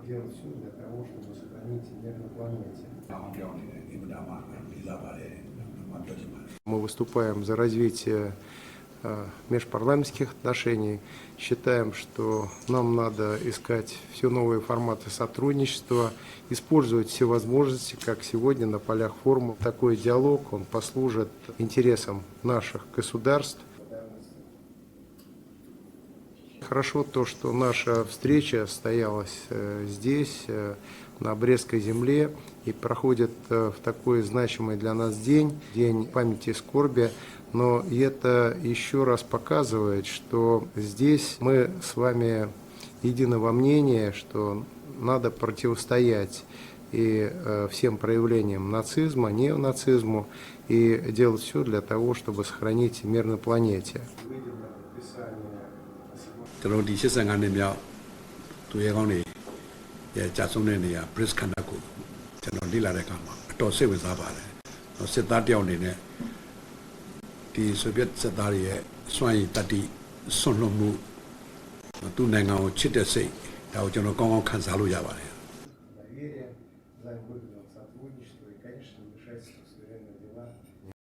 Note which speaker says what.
Speaker 1: делать все для того, чтобы сохранить мир на планете. Мы выступаем за развитие межпарламентских отношений. Считаем, что нам надо искать все новые форматы сотрудничества, использовать все возможности, как сегодня на полях форума. Такой диалог, он послужит интересам наших государств. Хорошо то, что наша встреча состоялась здесь, на Брестской земле, и проходит в такой значимый для нас день, День памяти и скорби. Но это еще раз показывает, что здесь мы с вами едины во мнении, что надо противостоять и всем проявлениям нацизма, неонацизму, и делать все для того, чтобы сохранить мир на планете.
Speaker 2: ကျွန်တော်ဒီ85နှစ်မြောက်သူရဲကောင်းတွေရဲ့ကြာဆုံးတဲ့နေရာ Bridge ခန္ဓာကိုကျွန်တော်လေ့လာတဲ့အခါမှာအတော်စိတ်ဝင်စားပါတယ်။စစ်သားတယောက်အနေနဲ့ဒီဆိုဗီယက်စစ်သားတွေရဲ့စွမ်းရည်တတိဆွန့်လွတ်မှုသူ့နိုင်ငံကိုချစ်တဲ့စိတ်ဒါကိုကျွန်တော်ကောင်းကောင်းခံစားလို့ရပါတယ်။